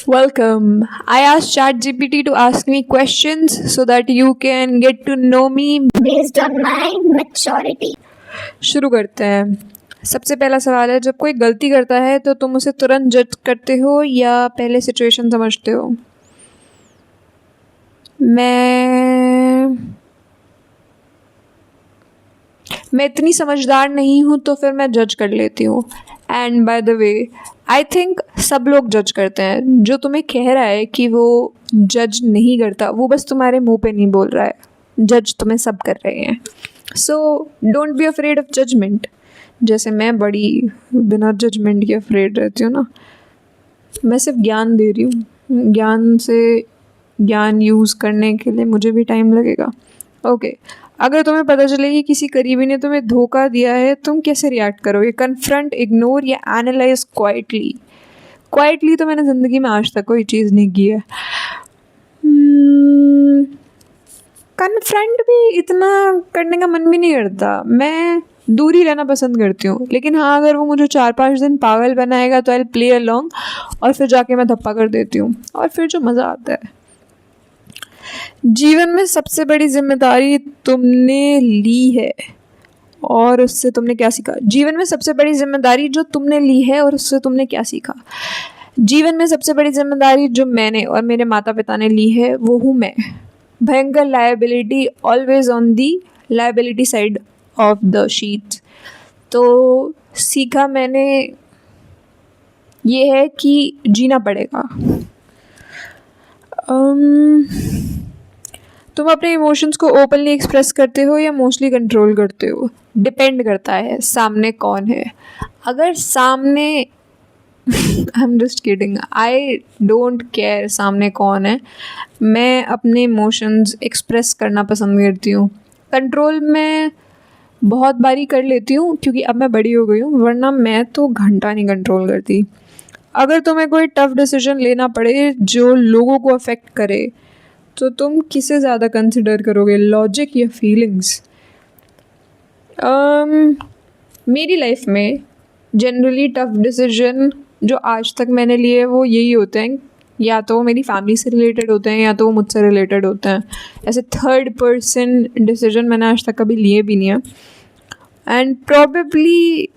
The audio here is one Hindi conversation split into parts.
Welcome. I asked ChatGPT to ask me questions so that you can get to know me. based on my maturity. शुरू करते हैं। सबसे पहला सवाल है, जब कोई गलती करता है तो तुम उसे तुरंत जज करते हो या पहले सिचुएशन समझते हो? मैं इतनी समझदार नहीं हूँ तो फिर मैं जज कर लेती हूँ। And by the way, I think सब लोग जज करते हैं। जो तुम्हें कह रहा है कि वो जज नहीं करता, वो बस तुम्हारे मुंह पे नहीं बोल रहा है। जज तुम्हें सब कर रहे हैं। So don't be afraid of judgement. जैसे मैं बड़ी बिना जजमेंट के अफ्रेड रहती हूँ ना। मैं सिर्फ ज्ञान दे रही हूँ। ज्ञान यूज़ करने के लिए मुझे भी टाइम लगेगा। ओके, अगर तुम्हें पता चले कि किसी करीबी ने तुम्हें धोखा दिया है, तुम कैसे रिएक्ट करोगे? कन्फ्रंट, इग्नोर या एनालाइज क्वाइटली? क्वाइटली तो मैंने ज़िंदगी में आज तक कोई चीज़ नहीं की है। कन्फ्रंट भी इतना करने का मन भी नहीं करता। मैं दूरी रहना पसंद करती हूँ। लेकिन हाँ, अगर वो मुझे 4-5 दिन पागल बनाएगा तो आई प्ले अलोंग, और फिर जाके मैं धप्पा कर देती हूँ, और फिर जो मज़ा आता है। जीवन में सबसे बड़ी जिम्मेदारी तुमने ली है और उससे तुमने क्या सीखा? जीवन में सबसे बड़ी जिम्मेदारी जो तुमने ली है और उससे तुमने क्या सीखा? जीवन में सबसे बड़ी जिम्मेदारी जो मैंने और मेरे माता पिता ने ली है वो हूँ मैं। भयंकर liability, always on the liability side of the sheet. तो सीखा मैंने ये है कि जीना पड़ेगा। तुम अपने इमोशंस को ओपनली एक्सप्रेस करते हो या मोस्टली कंट्रोल करते हो? डिपेंड करता है सामने कौन है। अगर सामने I am just kidding, I don't care सामने कौन है। मैं अपने इमोशंस एक्सप्रेस करना पसंद करती हूँ। कंट्रोल में बहुत बारी कर लेती हूँ क्योंकि अब मैं बड़ी हो गई हूँ, वरना मैं तो घंटा नहीं कंट्रोल करती। अगर तुम्हें कोई टफ डिसीजन लेना पड़े जो लोगों को अफेक्ट करे, तो तुम किसे ज़्यादा कंसिडर करोगे, लॉजिक या फीलिंग्स? मेरी लाइफ में जनरली टफ डिसीजन जो आज तक मैंने लिए वो यही होते हैं, या तो वो मेरी फैमिली से रिलेटेड होते हैं या तो वो मुझसे रिलेटेड होते हैं। ऐसे थर्ड पर्सन डिसीजन मैंने आज तक कभी लिए भी नहीं है। And probably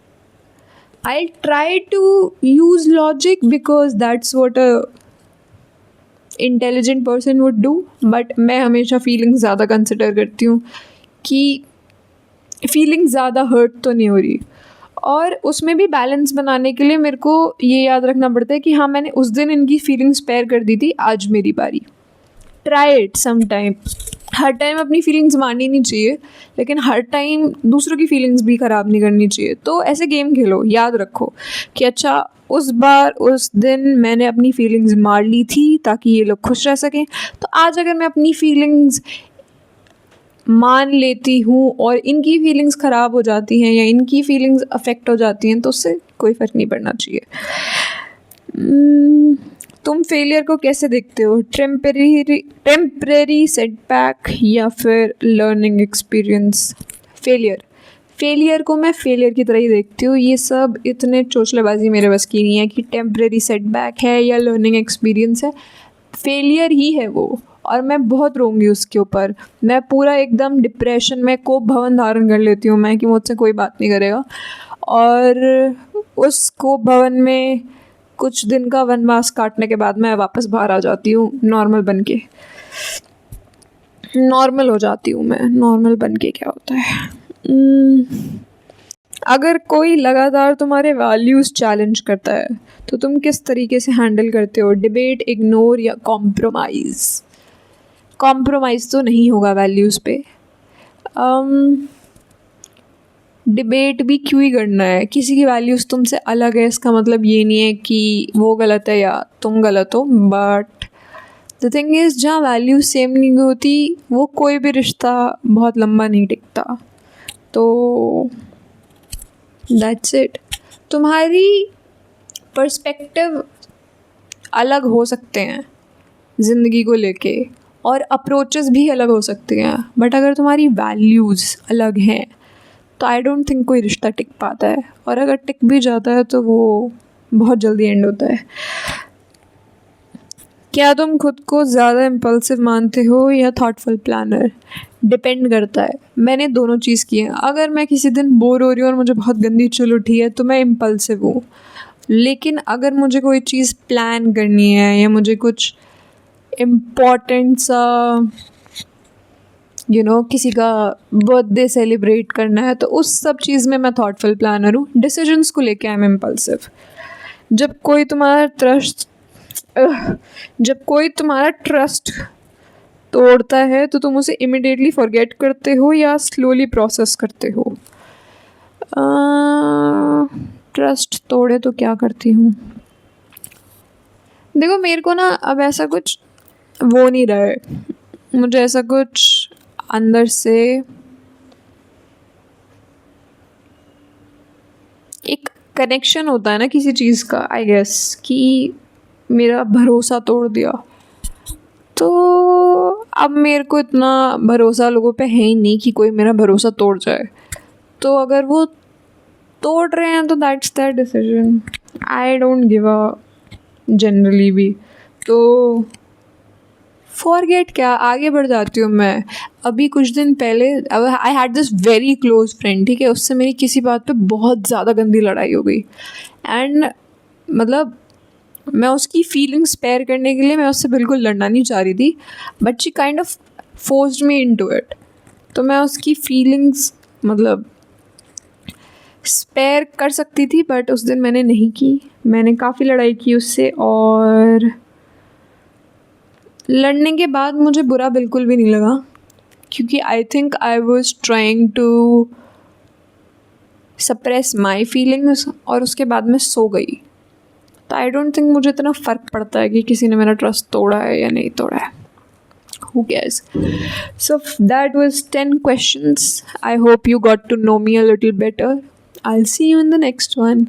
I try to use logic because that's what a intelligent person would do, but मैं हमेशा फीलिंग्स ज़्यादा कंसिडर करती हूँ कि फीलिंग ज़्यादा हर्ट तो नहीं हो रही। और उसमें भी बैलेंस बनाने के लिए मेरे को ये याद रखना पड़ता है कि हाँ, मैंने उस दिन इनकी फीलिंग्स स्पेयर कर दी थी, आज मेरी बारी। Try it some time. हर टाइम अपनी फीलिंग्स माननी नहीं चाहिए, लेकिन हर टाइम दूसरों की फीलिंग्स भी ख़राब नहीं करनी चाहिए। तो ऐसे गेम खेलो, याद रखो कि अच्छा उस बार उस दिन मैंने अपनी फीलिंग्स मार ली थी ताकि ये लोग खुश रह सकें। तो आज अगर मैं अपनी फीलिंग्स मान लेती हूँ और इनकी फीलिंग्स ख़राब हो जाती हैं या इनकी फीलिंग्स अफेक्ट हो जाती हैं, तो उससे कोई फ़र्क नहीं पड़ना चाहिए। तुम फेलियर को कैसे देखते हो? टेम्परेरी सेटबैक या फिर लर्निंग एक्सपीरियंस? फेलियर को मैं फेलियर की तरह ही देखती हूँ। ये सब इतने चोचलेबाजी मेरे बस की नहीं है कि टेम्परेरी सेटबैक है या लर्निंग एक्सपीरियंस है। फेलियर ही है वो, और मैं बहुत रोऊंगी उसके ऊपर। मैं पूरा एकदम डिप्रेशन में कोप भवन धारण कर लेती हूँ मैं कि मुझसे कोई बात नहीं करेगा, और उस कोप भवन में कुछ दिन का वनवास काटने के बाद मैं वापस बाहर आ जाती हूँ नॉर्मल बन के। नॉर्मल हो जाती हूँ मैं। नॉर्मल बन के क्या होता है? अगर कोई लगातार तुम्हारे वैल्यूज़ चैलेंज करता है तो तुम किस तरीके से हैंडल करते हो? डिबेट, इग्नोर या कॉम्प्रोमाइज़? कॉम्प्रोमाइज़ तो नहीं होगा वैल्यूज़ पे। डिबेट भी क्यों ही करना है? किसी की वैल्यूज़ तुमसे अलग है इसका मतलब ये नहीं है कि वो गलत है या तुम गलत हो, बट द थिंग इज़ जहाँ वैल्यूज़ सेम नहीं होती वो कोई भी रिश्ता बहुत लंबा नहीं टिकता। तो दैट्स इट। तुम्हारी पर्सपेक्टिव अलग हो सकते हैं ज़िंदगी को लेके, और अप्रोचेस भी अलग हो सकते हैं, बट अगर तुम्हारी वैल्यूज़ अलग हैं तो आई डोंट थिंक कोई रिश्ता टिक पाता है, और अगर टिक भी जाता है तो वो बहुत जल्दी एंड होता है। क्या तुम खुद को ज़्यादा इम्पल्सिव मानते हो या थॉटफुल प्लानर? डिपेंड करता है। मैंने दोनों चीज़ की है। अगर मैं किसी दिन बोर हो रही हूँ और मुझे बहुत गंदी चुल उठी है तो मैं इम्पल्सिव हूँ। लेकिन अगर मुझे कोई चीज़ प्लान करनी है या मुझे कुछ इम्पोर्टेंट सा किसी का बर्थडे सेलिब्रेट करना है तो उस सब चीज़ में मैं थॉटफुल प्लानर हूँ। डिसीजंस को लेके आई एम इम्पल्सिव। जब कोई तुम्हारा ट्रस्ट तोड़ता है तो तुम उसे इमिडिएटली फॉरगेट करते हो या स्लोली प्रोसेस करते हो? ट्रस्ट तोड़े तो क्या करती हूँ? देखो, मेरे को ना अब ऐसा कुछ वो नहीं रहा है। मुझे ऐसा कुछ अंदर से एक कनेक्शन होता है ना किसी चीज़ का, आई गेस, कि मेरा भरोसा तोड़ दिया। तो अब मेरे को इतना भरोसा लोगों पे है ही नहीं कि कोई मेरा भरोसा तोड़ जाए। तो अगर वो तोड़ रहे हैं तो that's there decision. I don't give a generally भी। तो फॉरगेट क्या, आगे बढ़ जाती हूँ मैं। अभी कुछ दिन पहले I had this very close friend, ठीक है, उससे मेरी किसी बात पे बहुत ज़्यादा गंदी लड़ाई हो गई। एंड मतलब मैं उसकी फीलिंग्स स्पेयर करने के लिए मैं उससे बिल्कुल लड़ना नहीं चाह रही थी, but she kind of forced me into it. तो मैं उसकी फीलिंग्स मतलब स्पेयर कर सकती थी, बट उस दिन मैंने नहीं की। मैंने काफ़ी लड़ाई की उससे, और लड़ने के बाद मुझे बुरा बिल्कुल भी नहीं लगा, क्योंकि I think I was trying to suppress my feelings, और उसके बाद मैं सो गई। तो आई डोंट थिंक मुझे इतना फ़र्क पड़ता है कि किसी ने मेरा ट्रस्ट तोड़ा है या नहीं तोड़ा है। Who cares? So that was 10 questions. I hope you got to know me a little better. I'll see you in the next one.